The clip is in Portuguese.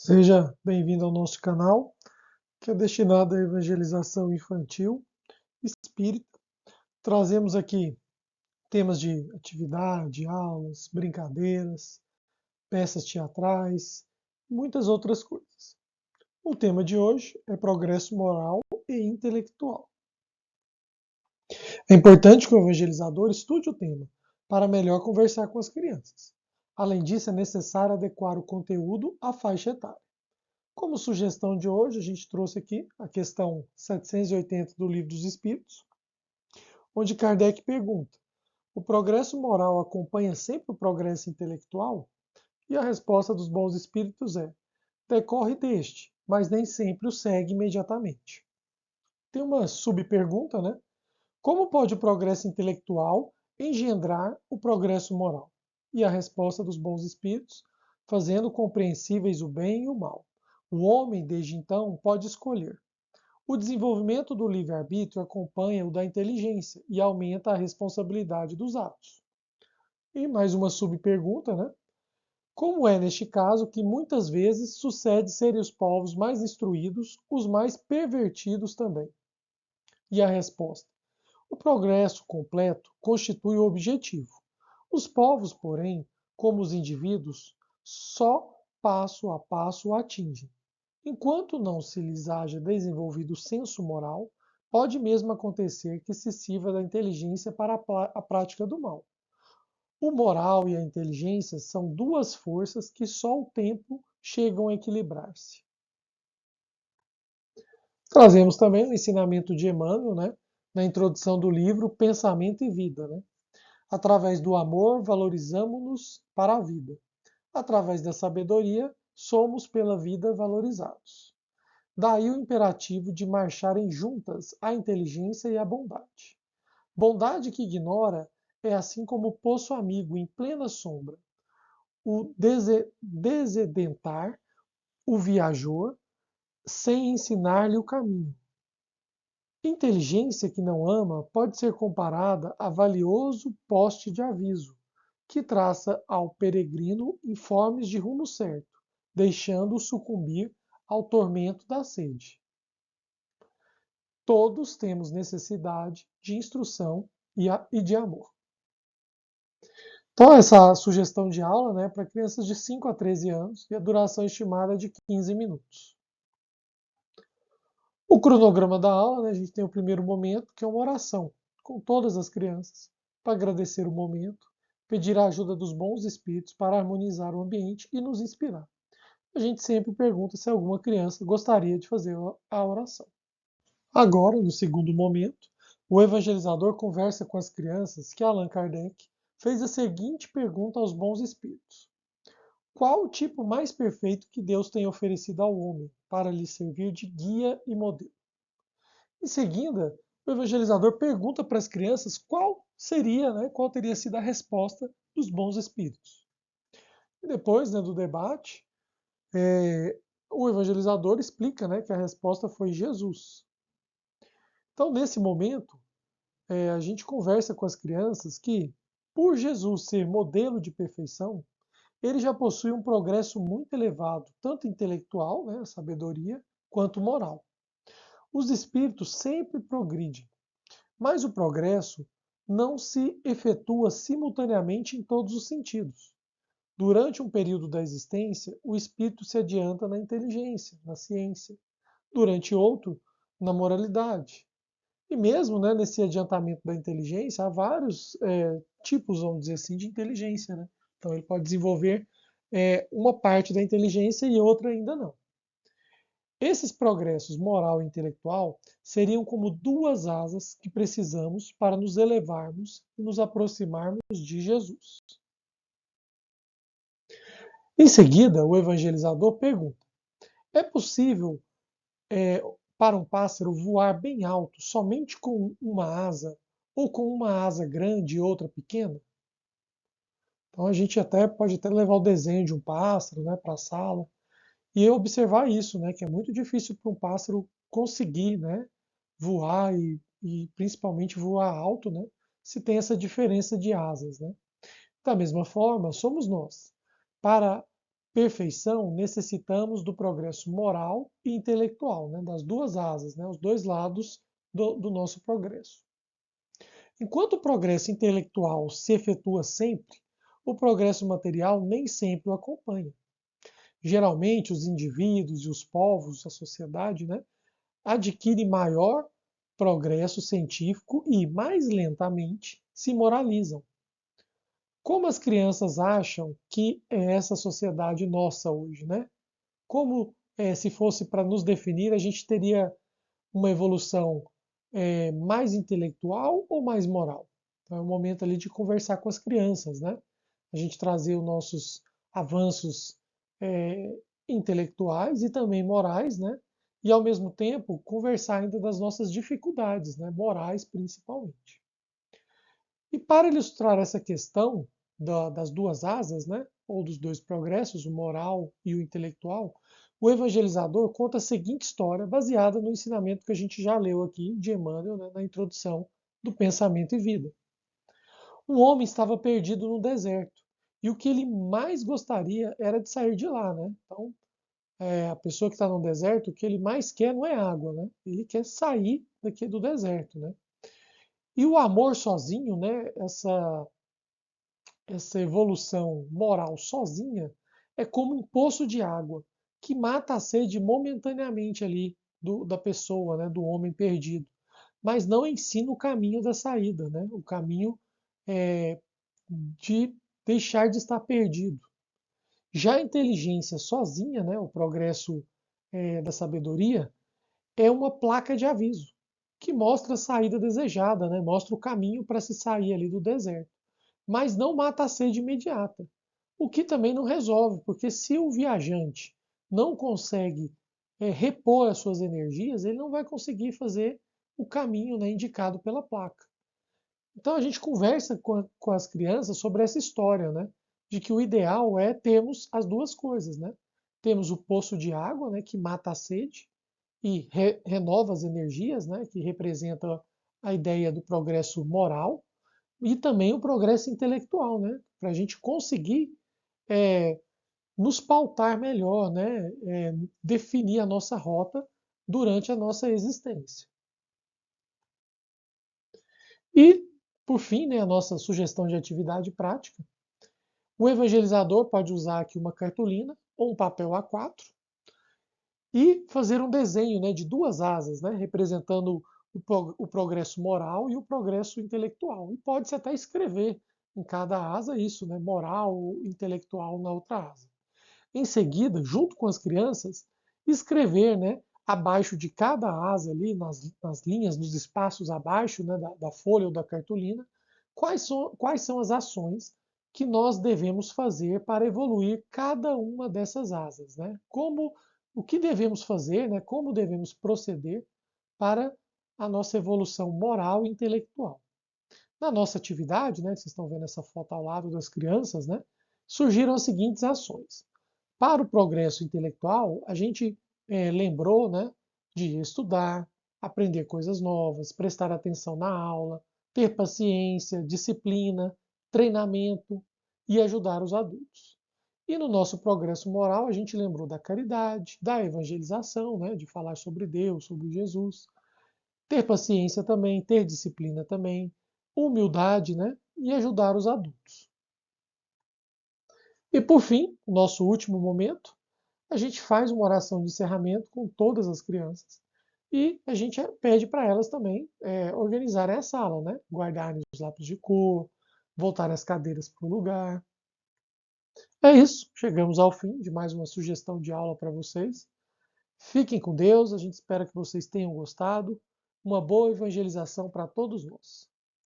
Seja bem-vindo ao nosso canal, que é destinado à evangelização infantil espírita. Trazemos aqui temas de atividade, aulas, brincadeiras, peças teatrais, muitas outras coisas. O tema de hoje é progresso moral e intelectual. É importante que o evangelizador estude o tema para melhor conversar com as crianças. Além disso, é necessário adequar o conteúdo à faixa etária. Como sugestão de hoje, a gente trouxe aqui a questão 780 do Livro dos Espíritos, onde Kardec pergunta: o progresso moral acompanha sempre o progresso intelectual? E a resposta dos bons espíritos é: decorre deste, mas nem sempre o segue imediatamente. Tem uma subpergunta, né? Como pode o progresso intelectual engendrar o progresso moral? E a resposta dos bons espíritos, fazendo compreensíveis o bem e o mal. O homem, desde então, pode escolher. O desenvolvimento do livre-arbítrio acompanha o da inteligência e aumenta a responsabilidade dos atos. E mais uma subpergunta, né? Como é neste caso que muitas vezes sucede serem os povos mais instruídos os mais pervertidos também? E a resposta: o progresso completo constitui o objetivo. Os povos, porém, como os indivíduos, só passo a passo o atingem. Enquanto não se lhes haja desenvolvido o senso moral, pode mesmo acontecer que se sirva da inteligência para a prática do mal. O moral e a inteligência são duas forças que só o tempo chegam a equilibrar-se. Trazemos também o ensinamento de Emmanuel, né, na introdução do livro Pensamento e Vida. Né? Através do amor, valorizamos-nos para a vida. Através da sabedoria, somos pela vida valorizados. Daí o imperativo de marcharem juntas a inteligência e a bondade. Bondade que ignora é assim como o poço amigo em plena sombra, o desedentar o viajor sem ensinar-lhe o caminho. Inteligência que não ama pode ser comparada a valioso poste de aviso, que traça ao peregrino informes de rumo certo, deixando-o sucumbir ao tormento da sede. Todos temos necessidade de instrução e de amor. Então, essa sugestão de aula, né, para crianças de 5 a 13 anos e a duração estimada é de 15 minutos. O cronograma da aula, né, a gente tem o primeiro momento, que é uma oração com todas as crianças, para agradecer o momento, pedir a ajuda dos bons espíritos para harmonizar o ambiente e nos inspirar. A gente sempre pergunta se alguma criança gostaria de fazer a oração. Agora, no segundo momento, o evangelizador conversa com as crianças que Allan Kardec fez a seguinte pergunta aos bons espíritos: qual o tipo mais perfeito que Deus tem oferecido ao homem para lhe servir de guia e modelo? Em seguida, o evangelizador pergunta para as crianças qual seria, né, qual teria sido a resposta dos bons espíritos. E depois, né, do debate, o evangelizador explica, né, que a resposta foi Jesus. Então, nesse momento, a gente conversa com as crianças que, por Jesus ser modelo de perfeição, ele já possui um progresso muito elevado, tanto intelectual, né, a sabedoria, quanto moral. Os espíritos sempre progridem, mas o progresso não se efetua simultaneamente em todos os sentidos. Durante um período da existência, o espírito se adianta na inteligência, na ciência. Durante outro, na moralidade. E mesmo, né, nesse adiantamento da inteligência, há vários tipos, vamos dizer assim, de inteligência. Né? Então, ele pode desenvolver uma parte da inteligência e outra ainda não. Esses progressos moral e intelectual seriam como duas asas que precisamos para nos elevarmos e nos aproximarmos de Jesus. Em seguida, o evangelizador pergunta: é possível para um pássaro voar bem alto somente com uma asa, ou com uma asa grande e outra pequena? Então a gente pode até levar o desenho de um pássaro, né, para a sala e observar isso, né, que é muito difícil para um pássaro conseguir, né, voar e principalmente voar alto, né, se tem essa diferença de asas, né? Da mesma forma, somos nós. Para perfeição, necessitamos do progresso moral e intelectual, né? Das duas asas, né? Os dois lados do nosso progresso. Enquanto o progresso intelectual se efetua sempre, o progresso material nem sempre o acompanha. Geralmente, os indivíduos e os povos, a sociedade, né, adquirem maior progresso científico e, mais lentamente, se moralizam. Como as crianças acham que é essa sociedade nossa hoje, né? Como, se fosse para nos definir, a gente teria uma evolução mais intelectual ou mais moral? Então é o momento ali de conversar com as crianças, né? A gente trazer os nossos avanços intelectuais e também morais, né? E ao mesmo tempo conversar ainda das nossas dificuldades, né? Morais principalmente. E para ilustrar essa questão das duas asas, né? Ou dos dois progressos, o moral e o intelectual, o evangelizador conta a seguinte história, baseada no ensinamento que a gente já leu aqui de Emmanuel, né, na introdução do Pensamento e Vida. Um homem estava perdido no deserto e o que ele mais gostaria era de sair de lá, né? Então, a pessoa que está no deserto, o que ele mais quer não é água, né? Ele quer sair daqui do deserto, né? E o amor sozinho, né? Essa evolução moral sozinha é como um poço de água que mata a sede momentaneamente ali da pessoa, né, do homem perdido, mas não ensina o caminho da saída, né, o caminho de deixar de estar perdido. Já a inteligência sozinha, né, o progresso da sabedoria, é uma placa de aviso que mostra a saída desejada, né, mostra o caminho para se sair ali do deserto, mas não mata a sede imediata. O que também não resolve, porque se o viajante não consegue repor as suas energias, ele não vai conseguir fazer o caminho, né, indicado pela placa. Então a gente conversa com as crianças sobre essa história, né, de que o ideal é termos as duas coisas, né? Temos o poço de água, né, que mata a sede e renova as energias, né, que representa a ideia do progresso moral, e também o progresso intelectual, né? Para a gente conseguir é, nos pautar melhor, né? Definir a nossa rota durante a nossa existência. E, por fim, né, a nossa sugestão de atividade prática. O evangelizador pode usar aqui uma cartolina ou um papel A4 e fazer um desenho, né, de duas asas, né, representando o progresso moral e o progresso intelectual. E pode-se até escrever em cada asa isso, né, moral, intelectual na outra asa. Em seguida, junto com as crianças, escrever, né, abaixo de cada asa ali, nas linhas, nos espaços abaixo, né, da folha ou da cartolina, quais são as ações que nós devemos fazer para evoluir cada uma dessas asas, né? O que devemos fazer, né? Como devemos proceder para a nossa evolução moral e intelectual. Na nossa atividade, né, vocês estão vendo essa foto ao lado das crianças, né, surgiram as seguintes ações. Para o progresso intelectual, a gente lembrou, né, de estudar, aprender coisas novas, prestar atenção na aula, ter paciência, disciplina, treinamento e ajudar os adultos. E no nosso progresso moral, a gente lembrou da caridade, da evangelização, né, de falar sobre Deus, sobre Jesus, ter paciência também, ter disciplina também, humildade, né, e ajudar os adultos. E por fim, nosso último momento, a gente faz uma oração de encerramento com todas as crianças e a gente pede para elas também organizarem a sala, né? Guardarem os lápis de cor, voltarem as cadeiras para o lugar. É isso, chegamos ao fim de mais uma sugestão de aula para vocês. Fiquem com Deus, a gente espera que vocês tenham gostado. Uma boa evangelização para todos nós.